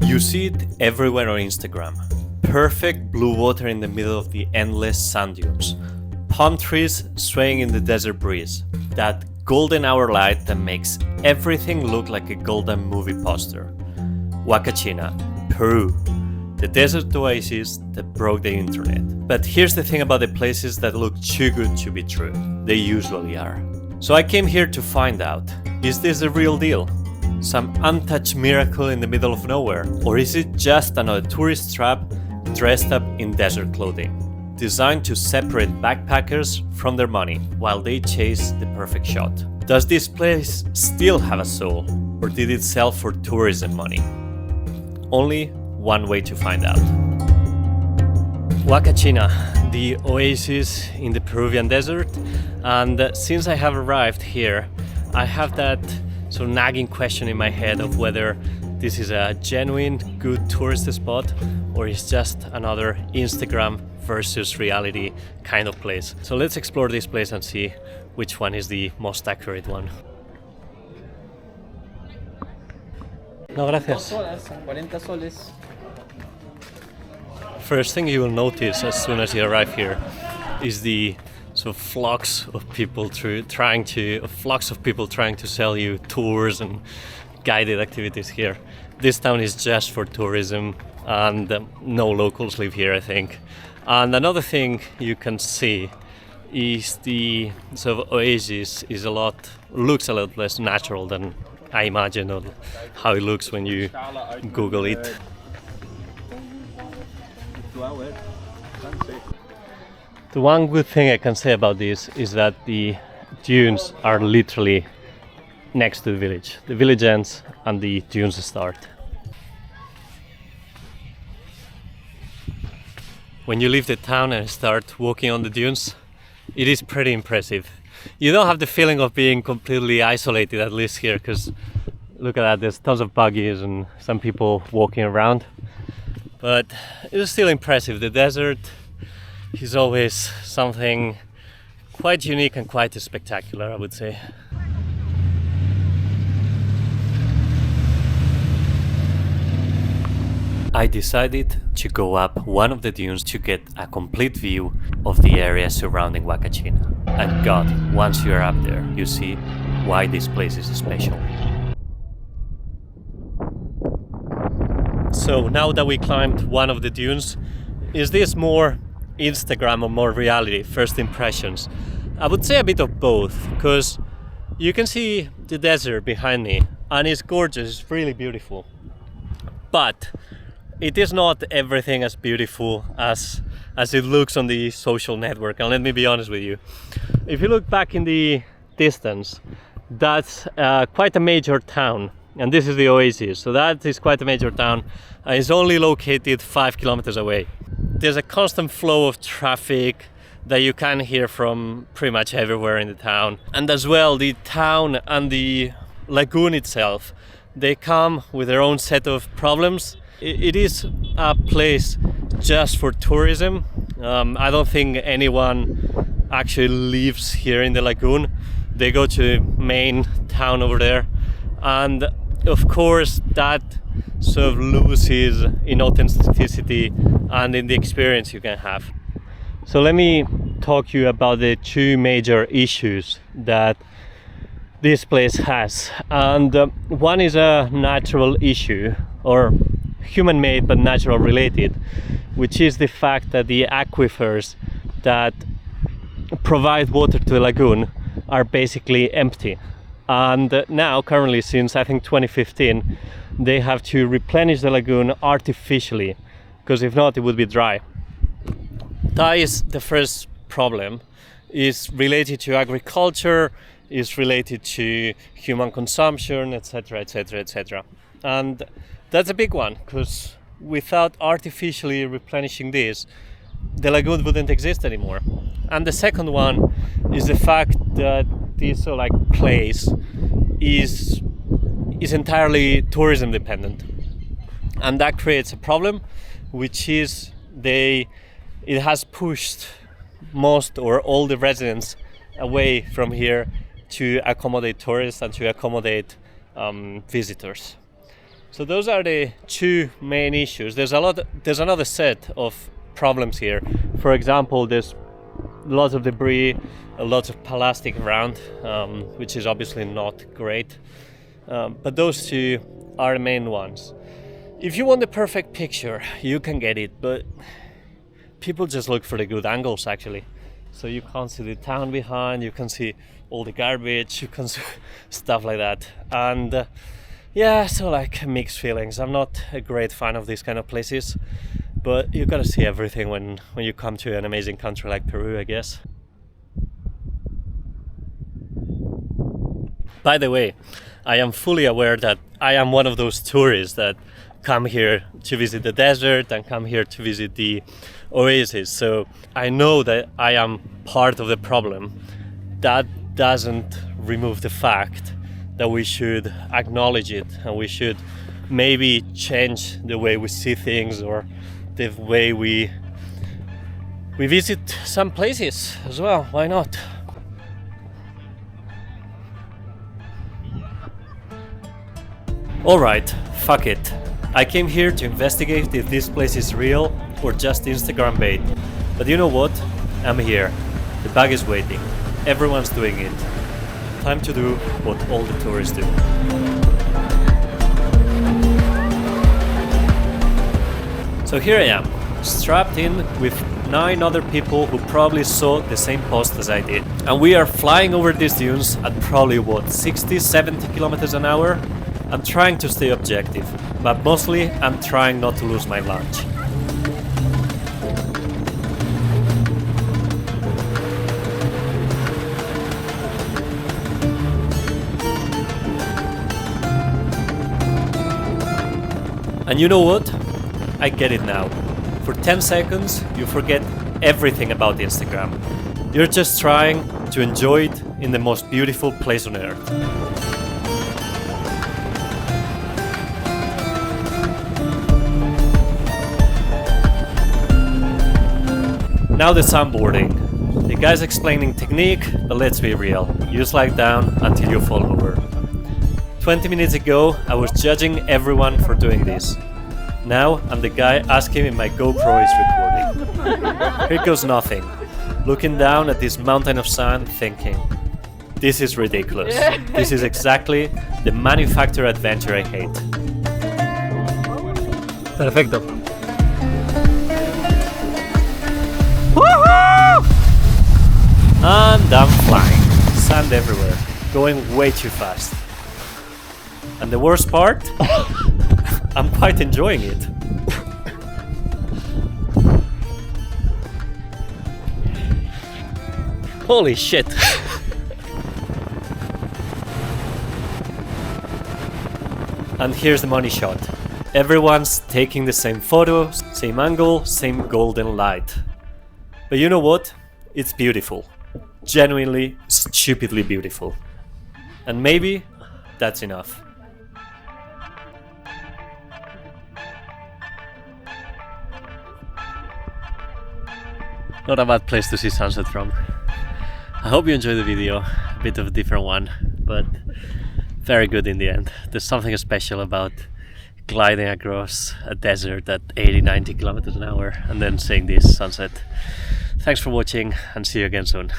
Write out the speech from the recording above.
You see it everywhere on Instagram. Perfect blue water in the middle of the endless sand dunes. Palm trees swaying in the desert breeze. That golden hour light that makes everything look like a golden movie poster. Huacachina, Peru. The desert oasis that broke the internet. But here's the thing about the places that look too good to be true. They usually are. So I came here to find out, is this the real deal? Some untouched miracle in the middle of nowhere? Or is it just another tourist trap dressed up in desert clothing? Designed to separate backpackers from their money while they chase the perfect shot. Does this place still have a soul? Or did it sell for tourism money? Only one way to find out. Huacachina, the oasis in the Peruvian desert. And since I have arrived here, I have that sort of nagging question in my head of whether this is a genuine good tourist spot or it's just another Instagram versus reality kind of place. So let's explore this place and see which one is the most accurate one. No, gracias. 40 soles. First thing you will notice as soon as you arrive here is the sort of flocks of people trying to sell you tours and guided activities here. This town is just for tourism and no locals live here, I think. And another thing you can see is the sort of oasis looks a lot less natural than I imagine or how it looks when you Google it. The one good thing I can say about this is that the dunes are literally next to the village. The village ends and the dunes start. When you leave the town and start walking on the dunes, it is pretty impressive. You don't have the feeling of being completely isolated, at least here, because look at that, there's tons of buggies and some people walking around. But it is still impressive. The desert is always something quite unique and quite spectacular, I would say. I decided to go up one of the dunes to get a complete view of the area surrounding Huacachina. And God, once you're up there, you see why this place is special. So now that we climbed one of the dunes, is this more Instagram or more reality, first impressions? I would say a bit of both, because you can see the desert behind me and it's gorgeous, it's really beautiful. But it is not everything as beautiful as it looks on the social network. And let me be honest with you, if you look back in the distance, that's quite a major town. And this is the Oasis, so that is quite a major town. It's only located 5 kilometers away. There's a constant flow of traffic that you can hear from pretty much everywhere in the town. And as well, the town and the lagoon itself, they come with their own set of problems. It is a place just for tourism. I don't think anyone actually lives here in the lagoon. They go to the main town over there. And of course, that sort of loses in authenticity and in the experience you can have. So let me talk to you about the two major issues that this place has. And one is a natural issue, or human-made but natural related, which is the fact that the aquifers that provide water to the lagoon are basically empty. And now, currently, since I think 2015, they have to replenish the lagoon artificially, because if not, it would be dry. That is the first problem. It's related to agriculture, is related to human consumption, etc., etc., etc. And that's a big one, because without artificially replenishing this, the lagoon wouldn't exist anymore. And the second one is the fact that this place is entirely tourism dependent, and that creates a problem, which is it has pushed most or all the residents away from here to accommodate tourists and to accommodate visitors. So those are the two main issues. There's another set of problems here. For example, there's lots of debris, lots of plastic around, which is obviously not great. But those two are the main ones. If you want the perfect picture, you can get it, but people just look for the good angles actually. So you can't see the town behind, you can see all the garbage, you can see stuff like that. And yeah, so like mixed feelings. I'm not a great fan of these kind of places, but you gotta see everything when you come to an amazing country like Peru, I guess. By the way, I am fully aware that I am one of those tourists that come here to visit the desert and come here to visit the Oasis. So I know that I am part of the problem. That doesn't remove the fact that we should acknowledge it and we should maybe change the way we see things or the way we visit some places as well. Why not? Alright, fuck it. I came here to investigate if this place is real or just Instagram bait. But you know what? I'm here. The bag is waiting. Everyone's doing it. Time to do what all the tourists do. So here I am, strapped in with 9 other people who probably saw the same post as I did. And we are flying over these dunes at probably what, 60-70 kilometers an hour? I'm trying to stay objective, but mostly I'm trying not to lose my lunch. And you know what? I get it now. For 10 seconds, you forget everything about Instagram. You're just trying to enjoy it in the most beautiful place on earth. Now the sandboarding. The guy's explaining technique, but let's be real. You slide down until you fall over. 20 minutes ago, I was judging everyone for doing this. Now, I'm the guy asking if my GoPro is recording. Here goes nothing. Looking down at this mountain of sand, thinking, this is ridiculous. This is exactly the manufactured adventure I hate. Perfecto. And I'm flying. Sand everywhere. Going way too fast. And the worst part? I'm quite enjoying it. Holy shit. And here's the money shot. Everyone's taking the same photo, same angle, same golden light. But you know what? It's beautiful. Genuinely, stupidly beautiful. And maybe that's enough. Not a bad place to see sunset from. I hope you enjoyed the video. A bit of a different one, but very good in the end. There's something special about gliding across a desert at 80-90 kilometers an hour and then seeing this sunset. Thanks for watching and see you again soon.